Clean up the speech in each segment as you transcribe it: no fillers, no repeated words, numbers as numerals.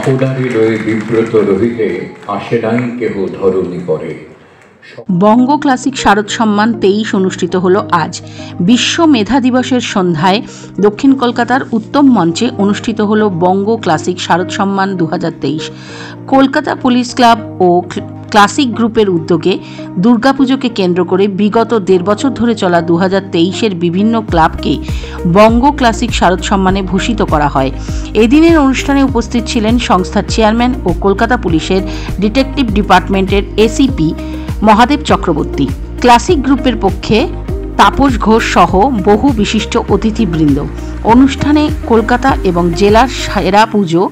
আপনারই রয়ে বিব্রত রহিলে আসে নাই কেহ ধরণী পরে। বঙ্গ ক্লাসিক শারদ সম্মান 23 অনুষ্ঠিত হলো আজ। বিশ্ব মেধা দিবসের সন্ধ্যায় দক্ষিণ কলকাতার উত্তম মঞ্চে অনুষ্ঠিত হলো বঙ্গ ক্লাসিক শারদ সম্মান 2023। কলকাতা পুলিশ ক্লাব ও ক্লাসিক গ্রুপের উদ্যোগে দুর্গাপুজোকে কেন্দ্র করে বিগত 1.5 বছর ধরে চলা 2023-এর বিভিন্ন ক্লাবকে বঙ্গ ক্লাসিক শারদ সম্মানে ভূষিত করা হয়। এদিনের অনুষ্ঠানে উপস্থিত ছিলেন সংস্থার চেয়ারম্যান ও কলকাতা পুলিশের ডিটেকটিভ ডিপার্টমেন্টের এসিপি মহাদেব চক্রবর্তী। ক্লাসিক গ্রুপের পক্ষে তাপস ঘোষ সহ বহু বিশিষ্ট অতিথিবৃন্দ। অনুষ্ঠানে কলকাতা এবং জেলার সেরা পুজো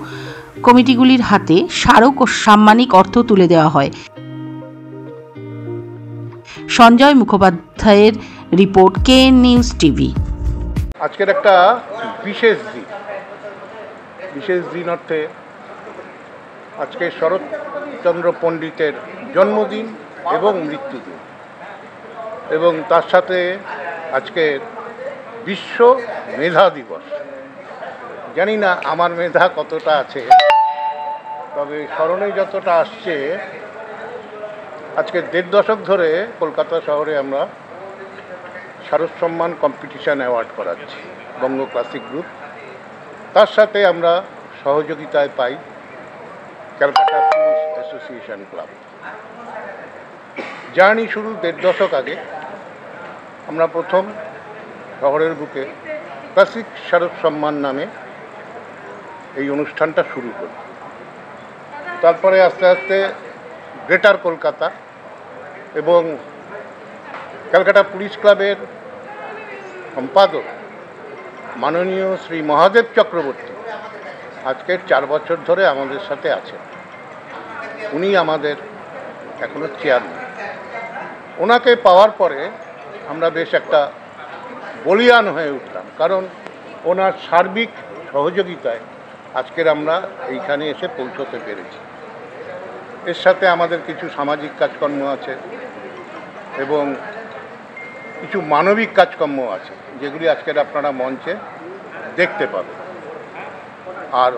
কমিটিগুলির হাতে স্মারক ও সাম্মানিক অর্থ তুলে দেওয়া হয়। সঞ্জয় মুখোপাধ্যায়ের রিপোর্ট, KN নিউজ টিভি। আজকের একটা বিশেষ দিন অর্থে আজকে শরৎচন্দ্র পণ্ডিতের জন্মদিন এবং মৃত্যুদিন, এবং তার সাথে আজকে বিশ্ব মেধা দিবস। জানি না আমার মেধা কতটা আছে, তবে স্মরণে যতটা আসছে, আজকে 1.5 দশক ধরে কলকাতা শহরে আমরা শারদ সম্মান কম্পিটিশন অ্যাওয়ার্ড করাচ্ছি বঙ্গ ক্লাসিক গ্রুপ। তার সাথে আমরা সহযোগিতায় পাই Calcutta police association club. Journey শুরু 1.5 দশক আগে আমরা প্রথম শহরের বুকে ক্লাসিক শারদ সম্মান নামে এই অনুষ্ঠানটা শুরু করি। তারপরে আস্তে আস্তে গ্রেটার কলকাতা এবং ক্যালকাটা পুলিশ ক্লাবের সম্পাদক মাননীয় শ্রী মহাদেব চক্রবর্তী আজকের 4 বছর ধরে আমাদের সাথে আছেন। উনি আমাদের এখনো চেয়ারম্যান। ওনাকে পাওয়ার পরে আমরা বেশ একটা বলিয়ান হয়ে উঠলাম, কারণ ওনার সার্বিক সহযোগিতায় আজকের আমরা এইখানে এসে পৌঁছতে পেরেছি। এর সাথে আমাদের কিছু সামাজিক কাজকর্ম আছে এবং কিছু মানবিক কাজকর্ম আছে, যেগুলি আজকের আপনারা মঞ্চে দেখতে পাবেন। আর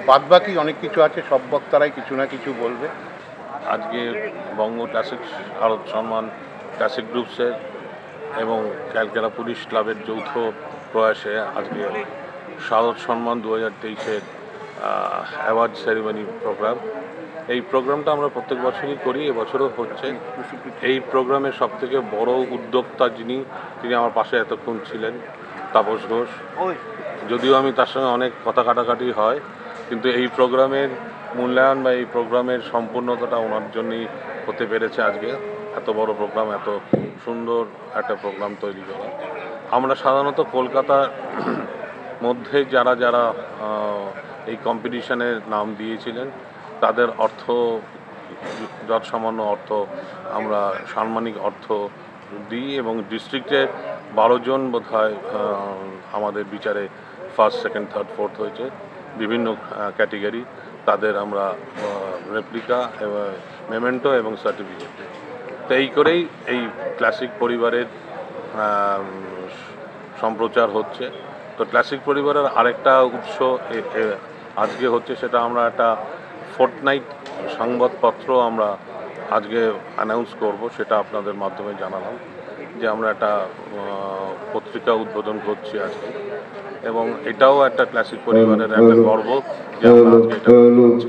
বাদবাকি অনেক কিছু আছে, সব বক্তারাই কিছু না কিছু বলবে। আজকে বঙ্গ ক্লাসিক শারদ সম্মান ক্লাসিক গ্রুপসের এবং ক্যালকাটা পুলিশ ক্লাবের যৌথ প্রয়াসে আজকে শারদ সম্মান 2023-এর অ্যাওয়ার্ড সেরিমনি প্রোগ্রাম। এই প্রোগ্রামটা আমরা প্রত্যেক বছরই করি, এবছরও হচ্ছে। এই প্রোগ্রামের সবথেকে বড় উদ্যোক্তা তিনি আমার পাশে এতক্ষণ ছিলেন, তাপস ঘোষ। যদিও আমি তার সঙ্গে অনেক কথা কাটাকাটি হয়, কিন্তু এই প্রোগ্রামের মূল্যায়ন বা এই প্রোগ্রামের সম্পূর্ণতাটা ওনার জন্যই হতে পেরেছে। আজকে এত বড় প্রোগ্রাম, এত সুন্দর একটা প্রোগ্রাম তৈরি করা। আমরা সাধারণত কলকাতার মধ্যে যারা এই কম্পিটিশনের নাম দিয়েছিলেন তাদের অর্থ, যৎসামান্য অর্থ আমরা সাম্মানিক অর্থ দিই, এবং ডিস্ট্রিক্টের 12 জন বোধহয় আমাদের বিচারে 1st, 2nd, 3rd, 4th হয়েছে বিভিন্ন ক্যাটেগরি। তাদের আমরা রেপ্লিকা এবং মেমেন্টো এবং সার্টিফিকেট। তো এই করেই এই ক্লাসিক পরিবারের সম্প্রচার হচ্ছে। তো ক্লাসিক পরিবারের আরেকটা উৎস আজকে হচ্ছে, সেটা আমরা একটা ফোর্টনাইট সংবাদপত্র আমরা আজকে অ্যানাউন্স করব, সেটা আপনাদের মাধ্যমে জানালাম যে আমরা একটা পত্রিকা উদ্বোধন করছি আজকে, এবং এটাও একটা ক্লাসিক পরিবারের একটা গর্ব যে আমরা আজকে এটা করছি।